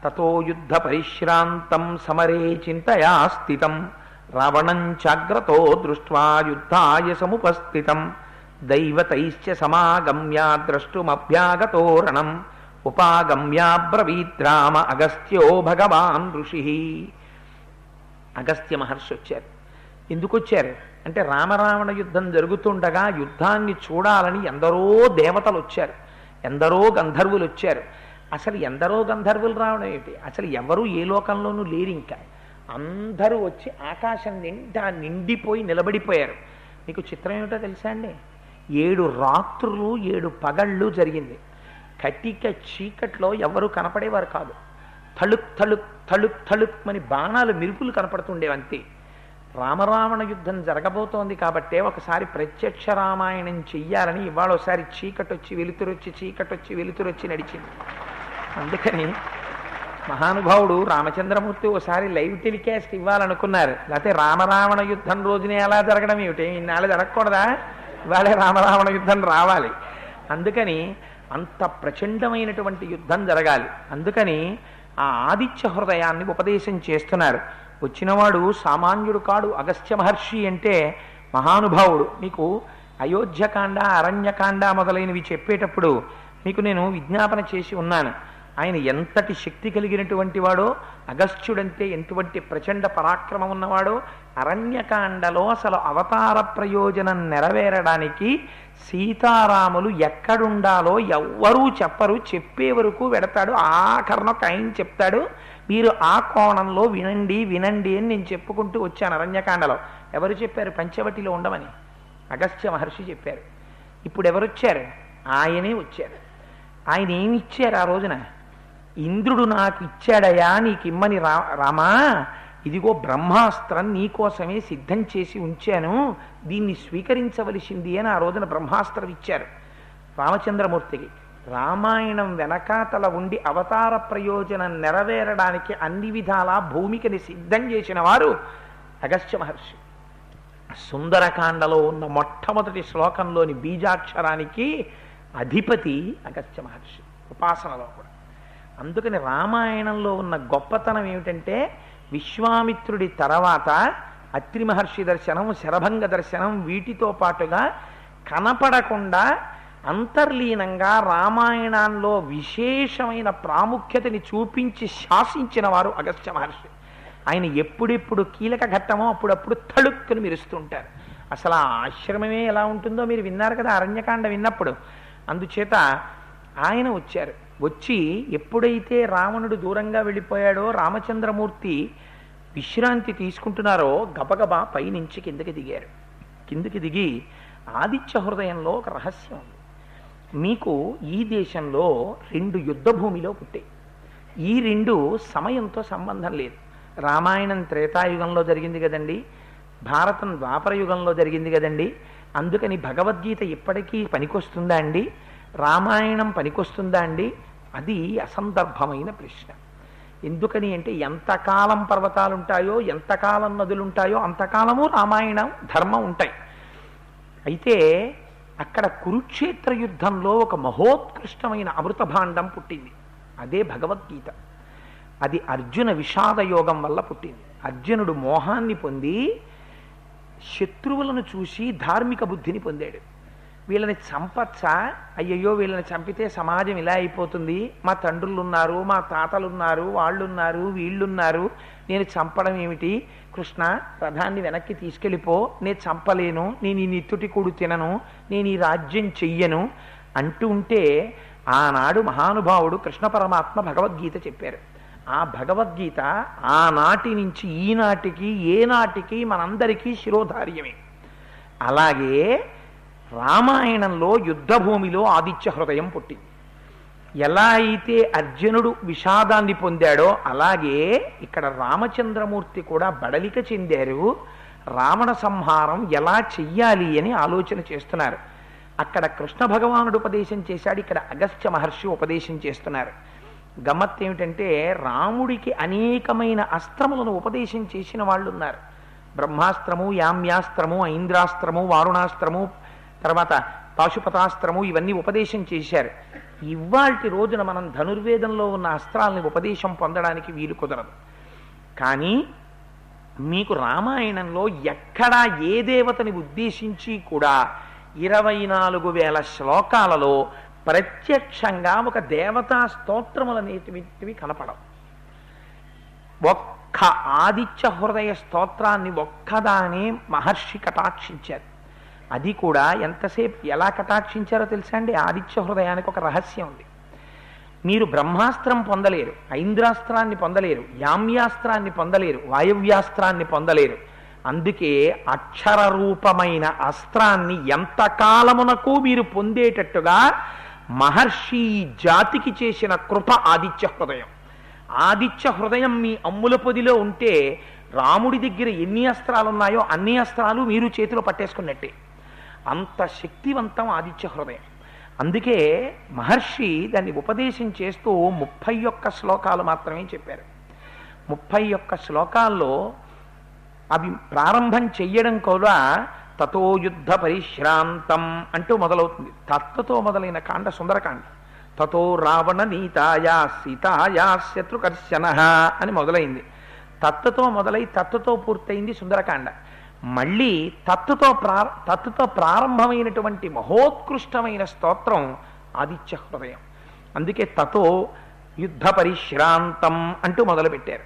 తతో యుద్ధ పరిశ్రాంతం సమరే చింతయా స్థితం రావణం చాగ్రతో దృష్ట్వా యుద్ధాయ సముపస్థితం దైవతైశ్చ సమాగమ్య ద్రష్టుమభ్యాగతోరణం ఉపాగమ్యాబ్రవీద్రామ అగస్త్యో భగవాన్ ఋషి. అగస్త్య మహర్షి వచ్చారు. ఎందుకు వచ్చారు అంటే రామరావణ యుద్ధం జరుగుతుండగా యుద్ధాన్ని చూడాలని ఎందరో దేవతలు వచ్చారు, ఎందరో గంధర్వులు వచ్చారు. అసలు ఎందరో గంధర్వులు రావడం ఏంటి, అసలు ఎవరు ఏ లోకంలోనూ లేరు. ఇంకా అందరూ వచ్చి ఆకాశం నిండా నిండిపోయి నిలబడిపోయారు. మీకు చిత్రం ఏమిటో తెలుసా అండి, 7 రాత్రులు 7 పగళ్ళు జరిగింది. కటిక చీకట్లో ఎవరు కనపడేవారు కాదు. తళుక్ తళుక్ తళుక్ తళుక్ అని బాణాలు మెరుపులు కనపడుతుండేవంతే. రామరావణ యుద్ధం జరగబోతోంది కాబట్టే ఒకసారి ప్రత్యక్ష రామాయణం చెయ్యాలని ఇవాళ ఒకసారి చీకటొచ్చి వెలుతురొచ్చి చీకటొచ్చి వెలుతురొచ్చి నడిచింది. అందుకని మహానుభావుడు రామచంద్రమూర్తి ఒకసారి లైవ్ టెలికాస్ట్ ఇవ్వాలనుకున్నారు. లేకపోతే రామరావణ యుద్ధం రోజునే ఎలా జరగడం ఏమిటి, ఇన్నాళ్ళు జరగకూడదా, ఇవాళే రామరావణ యుద్ధం రావాలి. అందుకని అంత ప్రచండమైనటువంటి యుద్ధం జరగాలి. అందుకని ఆ ఆదిత్య హృదయాన్ని ఉపదేశం చేస్తున్నారు. వచ్చినవాడు సామాన్యుడు కాడు. అగస్త్య మహర్షి అంటే మహానుభావుడు. మీకు అయోధ్యకాండ అరణ్యకాండ మొదలైనవి చెప్పేటప్పుడు మీకు నేను విజ్ఞాపన చేసి ఉన్నాను. ఆయన ఎంతటి శక్తి కలిగినటువంటి వాడో, అగస్త్యుడంటే ఎంటువంటి ప్రచండ పరాక్రమం ఉన్నవాడో. అరణ్యకాండలో అసలు అవతార ప్రయోజనం నెరవేరడానికి సీతారాములు ఎక్కడుండాలో ఎవ్వరూ చెప్పరు, చెప్పే వరకు వెడతాడు. ఆఖరణ ఒక ఆయన చెప్తాడు, మీరు ఆ కోణంలో వినండి వినండి అని నేను చెప్పుకుంటూ వచ్చాను. అరణ్యకాండలో ఎవరు చెప్పారు పంచవటిలో ఉండమని? అగస్త్య మహర్షి చెప్పారు. ఇప్పుడు ఎవరు వచ్చారు? ఆయనే వచ్చారు. ఆయన ఏమి ఇచ్చారు ఆ రోజున? ఇంద్రుడు నాకు ఇచ్చాడయా నీకిమ్మని రామా, ఇదిగో బ్రహ్మాస్త్రం నీకోసమే సిద్ధం చేసి ఉంచాను, దీన్ని స్వీకరించవలసింది అని ఆ రోజున బ్రహ్మాస్త్రం ఇచ్చారు రామచంద్రమూర్తికి. రామాయణం వెనకాతల ఉండి అవతార ప్రయోజనం నెరవేరడానికి అన్ని విధాలా భూమికని సిద్ధం చేసిన వారు అగస్త్య మహర్షి. సుందరకాండలో ఉన్న మొట్టమొదటి శ్లోకంలోని బీజాక్షరానికి అధిపతి అగస్త్య మహర్షి, ఉపాసనలో కూడా. అందుకని రామాయణంలో ఉన్న గొప్పతనం ఏమిటంటే విశ్వామిత్రుడి తర్వాత అత్రి మహర్షి దర్శనం, శరభంగ దర్శనం, వీటితో పాటుగా కనపడకుండా అంతర్లీనంగా రామాయణంలో విశేషమైన ప్రాముఖ్యతని చూపించి శాసించిన వారు అగస్త్య మహర్షి. ఆయన ఎప్పుడెప్పుడు కీలక ఘట్టమో అప్పుడప్పుడు తళుక్కుని మెరుస్తుంటారు. అసలు ఆ ఆశ్రమమే ఎలా ఉంటుందో మీరు విన్నారు కదా అరణ్యకాండ విన్నప్పుడు. అందుచేత ఆయన వచ్చారు. వచ్చి ఎప్పుడైతే రావణుడు దూరంగా వెళ్ళిపోయాడో రామచంద్రమూర్తి విశ్రాంతి తీసుకుంటున్నారో గబగబా పైనుంచి కిందకి దిగారు. కిందకి దిగి ఆదిత్య హృదయంలో ఒక రహస్యం ఉంది. మీకు ఈ దేశంలో 2 యుద్ధ భూమిలో పుట్టాయి. ఈ 2 సమయంతో సంబంధం లేదు. రామాయణం త్రేతాయుగంలో జరిగింది కదండి, భారతం ద్వాపర యుగంలో జరిగింది కదండి. అందుకని భగవద్గీత ఇప్పటికీ పనికొస్తుందా అండి, రామాయణం పనికొస్తుందా అండి? అది అసందర్భమైన ప్రశ్న. ఎందుకని అంటే ఎంతకాలం పర్వతాలుంటాయో, ఎంతకాలం నదులుంటాయో అంతకాలము రామాయణం ధర్మం ఉంటాయి. అయితే అక్కడ కురుక్షేత్ర యుద్ధంలో ఒక మహోత్కృష్టమైన అమృత భాండం పుట్టింది. అదే భగవద్గీత. అది అర్జున విషాద యోగం వల్ల పుట్టింది. అర్జునుడు మోహాన్ని పొంది శత్రువులను చూసి ధార్మిక బుద్ధిని పొందాడు. వీళ్ళని చంపచ్చా, అయ్యయ్యో వీళ్ళని చంపితే సమాజం ఇలా అయిపోతుంది, మా తండ్రులు ఉన్నారు, మా తాతలు ఉన్నారు, వాళ్ళున్నారు, వీళ్ళున్నారు, నేను చంపడం ఏమిటి, కృష్ణ రథాన్ని వెనక్కి తీసుకెళ్ళిపో, నేను చంపలేను, నేను ఈ నిత్తుటి కూడు తినను, నేను ఈ రాజ్యం చెయ్యను అంటూ ఉంటే ఆనాడు మహానుభావుడు కృష్ణ పరమాత్మ భగవద్గీత చెప్పారు. ఆ భగవద్గీత ఆనాటి నుంచి ఈనాటికి ఏనాటికి మనందరికీ శిరోధార్యమే. అలాగే రామాయణంలో యుద్ధభూమిలో ఆదిత్య హృదయం పుట్టింది. ఎలా అయితే అర్జునుడు విషాదాన్ని పొందాడో అలాగే ఇక్కడ రామచంద్రమూర్తి కూడా బడలిక చెందారు. రావణ సంహారం ఎలా చెయ్యాలి అని ఆలోచన చేస్తున్నారు. అక్కడ కృష్ణ భగవానుడు ఉపదేశం చేశాడు, ఇక్కడ అగస్త్య మహర్షి ఉపదేశం చేస్తున్నారు. గమ్మత్ ఏమిటంటే రాముడికి అనేకమైన అస్త్రములను ఉపదేశం చేసిన వాళ్ళు ఉన్నారు. బ్రహ్మాస్త్రము, యామ్యాస్త్రము, ఐంద్రాస్త్రము, వారుణాస్త్రము, తర్వాత పాశుపతాస్త్రము, ఇవన్నీ ఉపదేశం చేశారు. ఇవాల్టి రోజున మనం ధనుర్వేదంలో ఉన్న అస్త్రాలని ఉపదేశం పొందడానికి వీలు కుదరదు. కానీ మీకు రామాయణంలో ఎక్కడా ఏ దేవతని ఉద్దేశించి కూడా 24,000 శ్లోకాలలో ప్రత్యక్షంగా ఒక దేవతా స్తోత్రములనేటివి కనపడవు. ఒక్క ఆదిత్య హృదయ స్తోత్రాన్ని ఒక్కదానే మహర్షి కటాక్షించారు. అది కూడా ఎంతసేపు ఎలా కటాక్షించారో తెలుసా అండి? ఆదిత్య హృదయానికి ఒక రహస్యం ఉంది. మీరు బ్రహ్మాస్త్రం పొందలేరు, ఐంద్రాస్త్రాన్ని పొందలేరు, యామ్యాస్త్రాన్ని పొందలేరు, వాయవ్యాస్త్రాన్ని పొందలేరు. అందుకే అక్షర రూపమైన అస్త్రాన్ని ఎంతకాలమునకు మీరు పొందేటట్టుగా మహర్షి జాతికి చేసిన కృప ఆదిత్య హృదయం. ఆదిత్య హృదయం మీ అమ్ముల పొదిలో ఉంటే రాముడి దగ్గర ఎన్ని అస్త్రాలు ఉన్నాయో అన్ని అస్త్రాలు మీరు చేతిలో పట్టేసుకున్నట్టే. అంత శక్తివంతం ఆదిత్య హృదయం. అందుకే మహర్షి దాన్ని ఉపదేశం చేస్తూ 31 శ్లోకాలు మాత్రమే చెప్పారు. 31 శ్లోకాల్లో అవి ప్రారంభం చెయ్యడం కూడా తతో యుద్ధ పరిశ్రాంతం అంటూ మొదలవుతుంది. తత్తుతో మొదలైన కాండ సుందరకాండ. తతో రావణ నీతాయా సీతాయా శత్రుకర్షణ అని మొదలైంది. తత్తుతో మొదలై తత్తుతో పూర్తయింది సుందరకాండ. మళ్ళీ తత్తుతో ప్రారంభమైనటువంటి మహోత్కృష్టమైన స్తోత్రం ఆదిత్య హృదయం. అందుకే తతో యుద్ధ పరిశ్రాంతం అంటూ మొదలుపెట్టారు.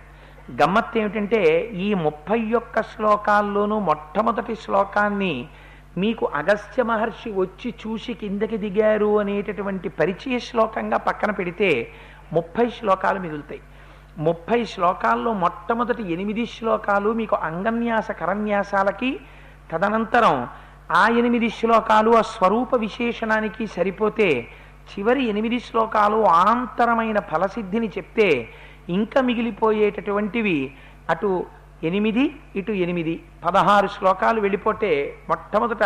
గమ్మత్తు ఏమిటంటే ఈ 31 శ్లోకాల్లోనూ మొట్టమొదటి శ్లోకాన్ని మీకు అగస్త్య మహర్షి వచ్చి చూసి కిందకి దిగారు అనేటటువంటి పరిచయ శ్లోకంగా పక్కన పెడితే 30 శ్లోకాలు మిగులుతాయి. 30 శ్లోకాల్లో మొట్టమొదటి 8 శ్లోకాలు మీకు అంగన్యాస కరన్యాసాలకి, తదనంతరం ఆ 8 శ్లోకాలు ఆ స్వరూప విశేషణానికి సరిపోతే చివరి 8 శ్లోకాలు అనంతరమైన ఫలసిద్ధిని చెప్తే ఇంకా మిగిలిపోయేటటువంటివి అటు 8 ఇటు 8 16 శ్లోకాలు వెళ్ళిపోతే మొట్టమొదట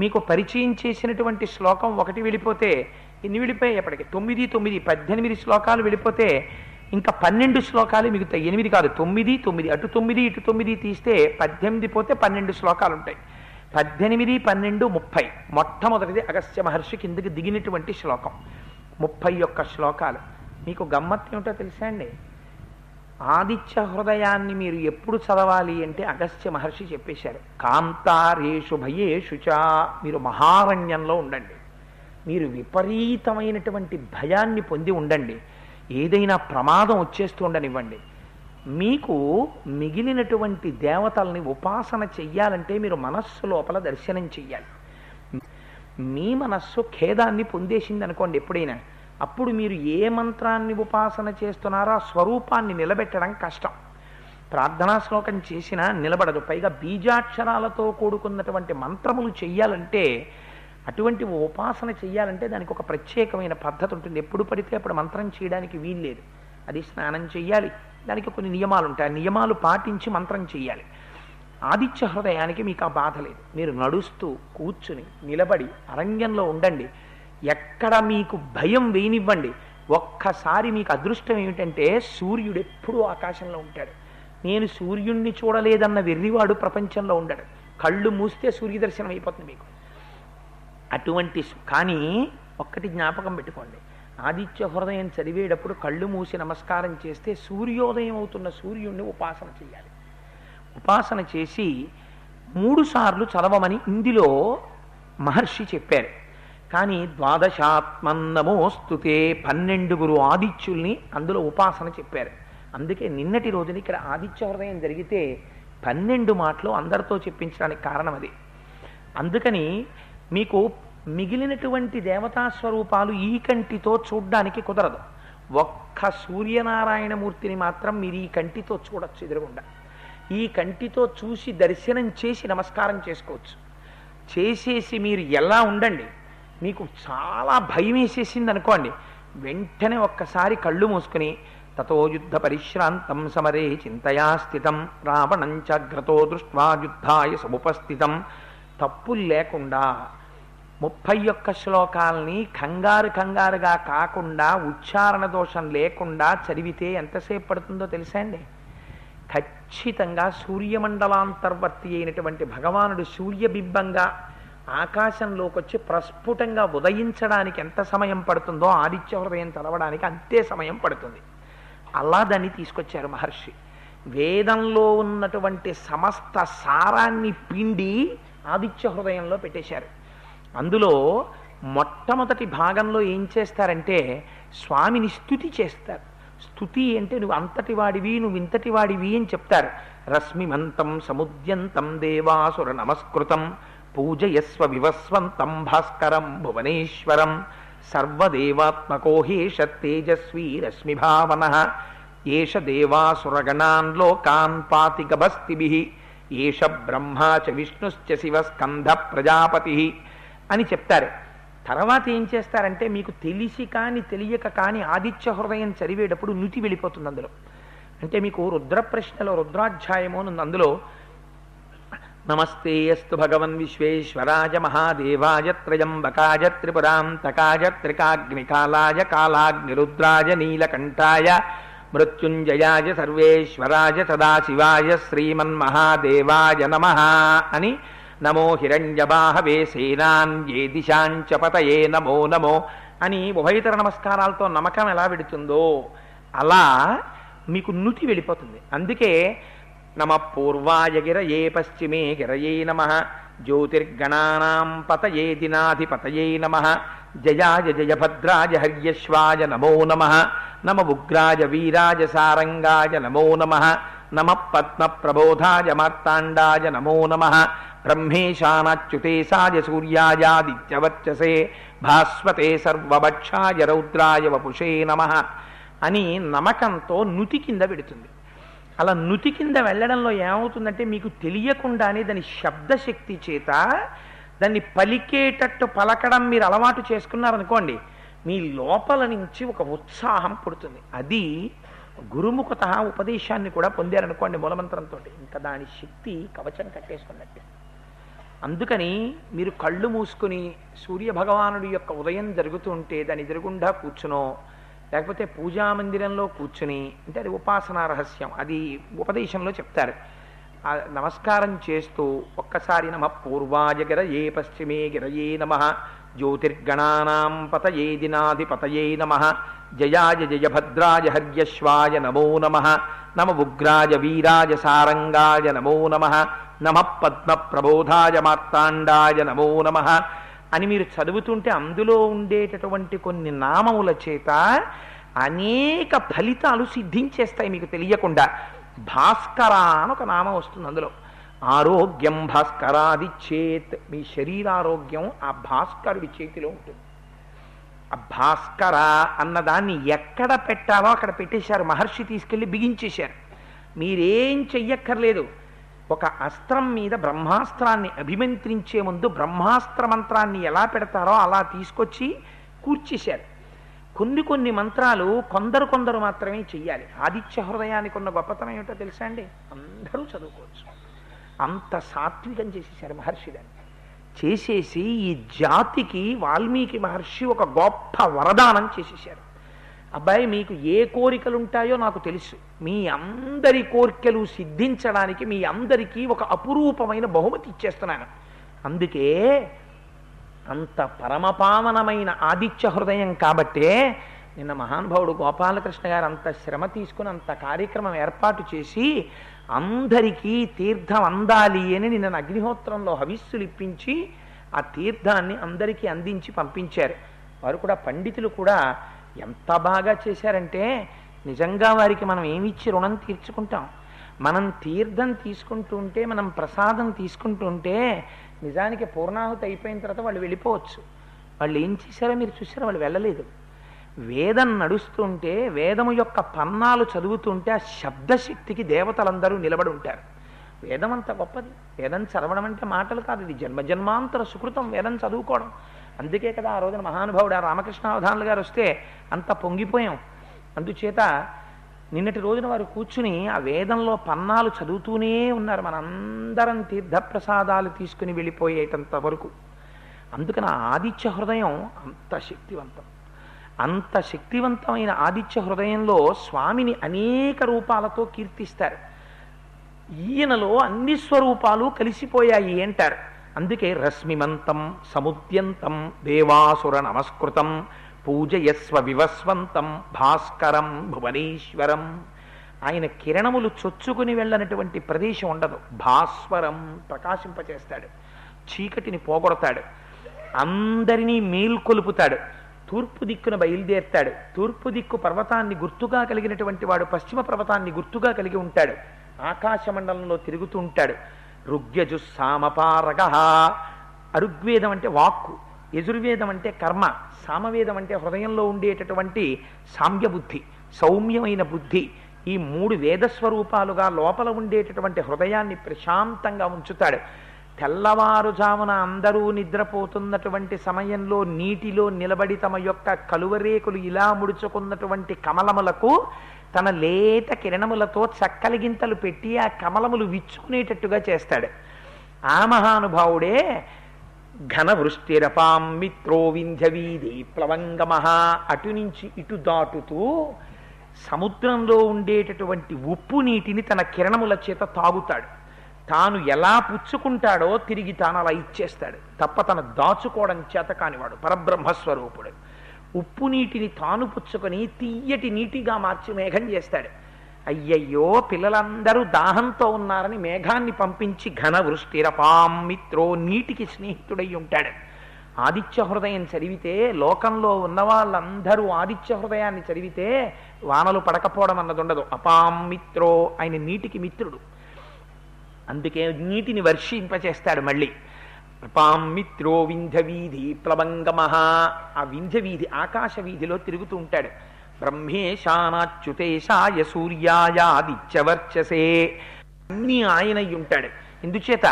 మీకు పరిచయం చేసినటువంటి శ్లోకం ఒకటి వెళ్ళిపోతే ఎన్ని వెళ్ళిపోయాయి? ఎప్పటికీ 9 9 18 శ్లోకాలు వెళ్ళిపోతే ఇంకా 12 శ్లోకాలు మిగుతాయి. 8 కాదు, 9 9 అటు 9 ఇటు 9 తీస్తే 18 పోతే 12 శ్లోకాలు ఉంటాయి. 18 12 30. మొట్టమొదటిది అగస్త్య మహర్షి కిందకి దిగినటువంటి శ్లోకం 31 శ్లోకాలు. మీకు గమ్మత్తు ఏమిటో తెలుసా అండి? ఆదిత్య హృదయాన్ని మీరు ఎప్పుడు చదవాలి అంటే అగస్త్య మహర్షి చెప్పేశారు. కాంతారేషు భయేషు చ. మీరు మహారణ్యంలో ఉండండి, మీరు విపరీతమైనటువంటి భయాన్ని పొంది ఉండండి, ఏదైనా ప్రమాదం వచ్చేస్తూ ఉండనివ్వండి. మీకు మిగిలినటువంటి దేవతల్ని ఉపాసన చెయ్యాలంటే మీరు మనస్సు లోపల దర్శనం చెయ్యాలి. మీ మనస్సు ఖేదాన్ని పొందేసింది అనుకోండి ఎప్పుడైనా, అప్పుడు మీరు ఏ మంత్రాన్ని ఉపాసన చేస్తున్నారో ఆ స్వరూపాన్ని నిలబెట్టడం కష్టం. ప్రార్థనా శ్లోకం చేసినా నిలబడదు. పైగా బీజాక్షరాలతో కూడుకున్నటువంటి మంత్రములు చెయ్యాలంటే, అటువంటి ఉపాసన చెయ్యాలంటే దానికి ఒక ప్రత్యేకమైన పద్ధతి ఉంటుంది. ఎప్పుడు పడితే అప్పుడు మంత్రం చేయడానికి వీల్లేదు. అది స్నానం చెయ్యాలి, దానికి కొన్ని నియమాలు ఉంటాయి. ఆ నియమాలు పాటించి మంత్రం చెయ్యాలి. ఆదిత్య హృదయానికి మీకు ఆ బాధ లేదు. మీరు నడుస్తూ కూర్చుని నిలబడి అరణ్యంలో ఉండండి, ఎక్కడ మీకు భయం వేయనివ్వండి. ఒక్కసారి మీకు అదృష్టం ఏమిటంటే సూర్యుడు ఎప్పుడూ ఆకాశంలో ఉంటాడు. నేను సూర్యుడిని చూడలేదన్న వెర్రివాడు ప్రపంచంలో ఉండడు. కళ్ళు మూస్తే సూర్యదర్శనం అయిపోతుంది మీకు. అటువంటి కానీ ఒక్కటి జ్ఞాపకం పెట్టుకోండి, ఆదిత్య హృదయం చదివేటప్పుడు కళ్ళు మూసి నమస్కారం చేస్తే సూర్యోదయం అవుతున్న సూర్యుడిని ఉపాసన చేయాలి. ఉపాసన చేసి 3 సార్లు చదవమని ఇందులో మహర్షి చెప్పారు. కానీ 12 12 ఆదిత్యుల్ని అందులో ఉపాసన చెప్పారు. అందుకే నిన్నటి రోజున ఇక్కడ ఆదిత్య హృదయం జరిగితే 12 మాటలు అందరితో చెప్పించడానికి కారణం అది. అందుకని మీకు మిగిలినటువంటి దేవతా స్వరూపాలు ఈ కంటితో చూడ్డానికి కుదరదు. ఒక్క సూర్యనారాయణమూర్తిని మాత్రం మీరు ఈ కంటితో చూడొచ్చు ఎదురుగుండా. ఈ కంటితో చూసి దర్శనం చేసి నమస్కారం చేసుకోవచ్చు. చేసేసి మీరు ఎలా ఉండండి, మీకు చాలా భయం వేసేసింది అనుకోండి, వెంటనే ఒక్కసారి కళ్ళు మూసుకుని తతో యుద్ధ పరిశ్రాంతం సమరే చింతయా స్థితం రావణంచాగ్రతో దృష్ట్వా యుద్ధాయ సముపస్థితం. తప్పులు లేకుండా 31 శ్లోకాలని కంగారుగా కాకుండా ఉచ్చారణ దోషం లేకుండా చదివితే ఎంతసేపు పడుతుందో తెలుసా అండి? ఖచ్చితంగా సూర్యమండలాంతర్వర్తి అయినటువంటి భగవానుడు సూర్యబింబంగా ఆకాశంలోకి వచ్చి ప్రస్ఫుటంగా ఉదయించడానికి ఎంత సమయం పడుతుందో ఆదిత్య హృదయం తెలవడానికి అంతే సమయం పడుతుంది. అలా దాన్ని తీసుకొచ్చారు మహర్షి. వేదంలో ఉన్నటువంటి సమస్త సారాన్ని పిండి ఆదిత్య హృదయంలో పెట్టేశారు. అందులో మొట్టమొదటి భాగంలో ఏం చేస్తారంటే స్వామిని స్తుతి చేస్తారు. స్తుతి అంటే నువ్వు అంతటి వాడివి, నువ్వు ఇంతటి వాడివి అని చెప్తారు. రశ్మిమంతం సముద్యంతం దేవాసుర నమస్కృతం పూజయస్వ వివస్వంతం భాస్కరం భువనేశ్వరం సర్వదేవాత్మకోహేష తేజస్వీ రశ్మిభావన ఏష దేవాసురగణాన్ లోకాన్ పాతి గభస్తిభిః ఏష బ్రహ్మా చ విష్ణుశ్చ శివ స్కంధ ప్రజాపతి అని చెప్తారు. తర్వాత ఏం చేస్తారంటే మీకు తెలిసి కానీ తెలియక కానీ ఆదిత్య హృదయం చదివేటప్పుడు నుతి వెళ్ళిపోతుంది అందులో. అంటే మీకు రుద్ర ప్రశ్నలో రుద్రాధ్యాయము అని అందులో నమస్తే అస్తు భగవన్ విశ్వేశ్వరాయ మహాదేవాయ త్రయంబకాయ త్రిపురాంతకాయ త్రికాగ్నికాలాయ కాలాగ్నిరుద్రాయ నీలకంఠాయ మృత్యుంజయాయ సర్వేశ్వరాయ సదాశివాయ శ్రీమన్మహాదేవాయ నమః అని నమో హిరణ్యబాహవే సేనాన్యే దిశాంచ పతయే నమో నమో అని ఉభయతర నమస్కారాలతో నమకం ఎలా పెడుతుందో అలా మీకు నుతి వెళ్ళిపోతుంది. అందుకే నమ పూర్వాయ గిరయే పశ్చిమే గిరయే నమః జ్యోతిర్గణానాం పతయే దినాధిపతయే నమః జయాయ జయభద్రాయ హర్యశ్వాయ నమో నమః నమ ఉగ్రాయ వీరాయ సారంగాయ నమో నమః నమ పద్మ ప్రబోధాయ మార్తాండాయ నమో నమః బ్రహ్మేశానాచ్యుతేశాయ సూర్యాయాదిత్యవర్చసే భాస్వతే సర్వభక్షాయ రౌద్రాయ వపుషే నమః అని నమకంతో నుతి కింద పెడుతుంది. అలా నుతి కింద వెళ్ళడంలో ఏమవుతుందంటే మీకు తెలియకుండానే దాని శబ్దశక్తి చేత దాన్ని పలికేటట్టు పలకడం మీరు అలవాటు చేసుకున్నారనుకోండి, మీ లోపల నుంచి ఒక ఉత్సాహం పుడుతుంది. అది గురుముఖత ఉపదేశాన్ని కూడా పొందారనుకోండి మూలమంత్రంతో, ఇంకా దాని శక్తి కవచం కట్టేసుకున్నట్టే. అందుకని మీరు కళ్ళు మూసుకుని సూర్యభగవానుడి యొక్క ఉదయం జరుగుతూ ఉంటే దాని ఎదురుగుండా కూర్చునో లేకపోతే పూజామందిరంలో కూర్చుని, అంటే అది ఉపాసనా రహస్యం, అది ఉపదేశంలో చెప్తారు. నమస్కారం చేస్తూ ఒక్కసారి నమ పూర్వాయ గిరయే పశ్చిమే గిరయే నమః జ్యోతిర్గణానాం పతయే దినాధిపతయే నమః జయాయ జయభద్రాయ హర్యశ్వాయ నమో నమః నమ ఉగ్రాయ వీరాయ సారంగాయ నమో నమః నమ పద్మ ప్రబోధాయ మార్తాండాయ నమో నమః అని మీరు చదువుతుంటే అందులో ఉండేటటువంటి కొన్ని నామముల చేత అనేక ఫలితాలు సిద్ధించేస్తాయి మీకు తెలియకుండా. భాస్కర అని ఒక నామం వస్తుంది అందులో. ఆరోగ్యం భాస్కరాది చేత్, మీ శరీరారోగ్యం ఆ భాస్కరుడి చేతిలో ఉంటుంది. ఆ భాస్కర అన్నదాన్ని ఎక్కడ పెట్టాలో అక్కడ పెట్టేశారు. మహర్షి తీసుకెళ్ళి బిగించేశారు. మీరేం చెయ్యక్కర్లేదు. ఒక అస్త్రం మీద బ్రహ్మాస్త్రాన్ని అభిమంత్రించే ముందు బ్రహ్మాస్త్ర మంత్రాన్ని ఎలా పెడతారో అలా తీసుకొచ్చి కూర్చేశారు. కొన్ని మంత్రాలు కొందరు మాత్రమే చెయ్యాలి. ఆదిత్య హృదయానికి ఉన్న గొప్పతనం ఏమిటో తెలుసా అండి? అందరూ చదువుకోవచ్చు. అంత సాత్వికం చేసేశారు మహర్షి. దాన్ని చేసేసి ఈ జాతికి వాల్మీకి మహర్షి ఒక గొప్ప వరదానం చేసేశారు. అబ్బాయి మీకు ఏ కోరికలు ఉంటాయో నాకు తెలుసు, మీ అందరి కోరికలు సిద్ధించడానికి మీ అందరికీ ఒక అపురూపమైన బహుమతి ఇచ్చేస్తున్నాను. అందుకే అంత పరమపావనమైన ఆదిత్య హృదయం కాబట్టే నిన్న మహానుభావుడు గోపాలకృష్ణ గారు అంత శ్రమ తీసుకుని అంత కార్యక్రమం ఏర్పాటు చేసి అందరికీ తీర్థం అందాలి అని నిన్న అగ్నిహోత్రంలో హవిస్సులు ఇప్పించి ఆ తీర్థాన్ని అందరికీ అందించి పంపించారు. వారు కూడా పండితులు కూడా ఎంత బాగా చేశారంటే నిజంగా వారికి మనం ఏమిచ్చి రుణం తీర్చుకుంటాం. మనం తీర్థం తీసుకుంటూ ఉంటే, మనం ప్రసాదం తీసుకుంటూ ఉంటే నిజానికి పూర్ణాహుతి అయిపోయిన తర్వాత వాళ్ళు వెళ్ళిపోవచ్చు. వాళ్ళు ఏం చేశారో మీరు చూసారో, వాళ్ళు వెళ్ళలేదు. వేదం నడుస్తుంటే, వేదము యొక్క పన్నాలు చదువుతుంటే ఆ శబ్దశక్తికి దేవతలందరూ నిలబడి ఉంటారు. వేదం అంత గొప్పది. వేదం చదవడం అంటే మాటలు కాదు, ఇది జన్మజన్మాంతర సుకృతం వేదం చదువుకోవడం. అందుకే కదా ఆ రోజున మహానుభావుడు రామకృష్ణ అవధానులు గారు వస్తే అంత పొంగిపోయాం. అందుచేత నిన్నటి రోజున వారు కూర్చుని ఆ వేదంలో పన్నాలు చదువుతూనే ఉన్నారు. మనందరం తీర్థప్రసాదాలు తీసుకుని వెళ్ళిపోయేటంత వరకు. అందుకని ఆదిత్య హృదయం అంత శక్తివంతం. అంత శక్తివంతమైన ఆదిత్య హృదయంలో స్వామిని అనేక రూపాలతో కీర్తిస్తారు. ఈయనలో అన్ని స్వరూపాలు కలిసిపోయాయి అంటారు. అందుకే రశ్మిమంతం సముద్యంతం దేవాసుర నమస్కృతం పూజయస్వ వివస్వంతం భాస్కరం భువనేశ్వరం. ఆయన కిరణములు చొచ్చుకుని వెళ్ళనటువంటి ప్రదేశం ఉండదు. భాస్వరం, ప్రకాశింపచేస్తాడు, చీకటిని పోగొడతాడు, అందరినీ మేల్కొలుపుతాడు. తూర్పు దిక్కున బయలుదేరుతాడు. తూర్పు దిక్కు పర్వతాన్ని గుర్తుగా కలిగినటువంటి వాడు పశ్చిమ పర్వతాన్ని గుర్తుగా కలిగి ఉంటాడు. ఆకాశమండలంలో తిరుగుతూ ఉంటాడు. ఋగ్యజుస్సామపారగ. అరుగ్వేదం అంటే వాక్కు, యజుర్వేదం అంటే కర్మ, సామవేదం అంటే హృదయంలో ఉండేటటువంటి సామ్యబుద్ధి, సౌమ్యమైన బుద్ధి. ఈ 3 వేదస్వరూపాలుగా లోపల ఉండేటటువంటి హృదయాన్ని ప్రశాంతంగా ఉంచుతాడు. తెల్లవారుజామున అందరూ నిద్రపోతున్నటువంటి సమయంలో నీటిలో నిలబడి తమ యొక్క కలువరేకులు ఇలా ముడుచుకున్నటువంటి కమలములకు తన లేత కిరణములతో చక్కలిగింతలు పెట్టి ఆ కమలములు విచ్చుకునేటట్టుగా చేస్తాడు. ఆ మహానుభావుడే ఘన వృష్టిరపాం మిత్రో వింధ్యవీధి ప్లవంగమహ. అటు నుంచి ఇటు దాటుతూ సముద్రంలో ఉండేటటువంటి ఉప్పు నీటిని తన కిరణముల చేత తాగుతాడు. తాను ఎలా పుచ్చుకుంటాడో తిరిగి తాను అలా ఇచ్చేస్తాడు. తప్ప తను దాచుకోవడం చేత కానివాడు, పరబ్రహ్మస్వరూపుడు. ఉప్పు నీటిని తాను పుచ్చుకొని తీయటి నీటిగా మార్చి మేఘం చేస్తాడు. అయ్యయ్యో, పిల్లలందరూ దాహంతో ఉన్నారని మేఘాన్ని పంపించి ఘన వృష్టిరపాం మిత్రో, నీటికి స్నేహితుడై ఉంటాడు. ఆదిత్య హృదయం చదివితే, లోకంలో ఉన్న వాళ్ళందరూ ఆదిత్య హృదయాన్ని చదివితే వానలు పడకపోవడం అన్నది ఉండదు. అపాం మిత్రో, ఆయన నీటికి మిత్రుడు. అందుకే నీటిని వర్షింపచేస్తాడు. మళ్ళీ అపాం మిత్రో వింధ్యవీధి ప్లవంగమహ. ఆ వింధ్యవీధి ఆకాశ వీధిలో తిరుగుతూ ఉంటాడు. బ్రహ్మేశానాచ్యుతేశాయ సూర్యాయాదిత్యవర్చసే. అన్నీ ఆయన ఉంటాడు. ఎందుచేత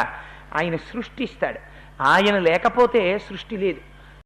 ఆయన సృష్టిస్తాడు. ఆయన లేకపోతే సృష్టి లేదు.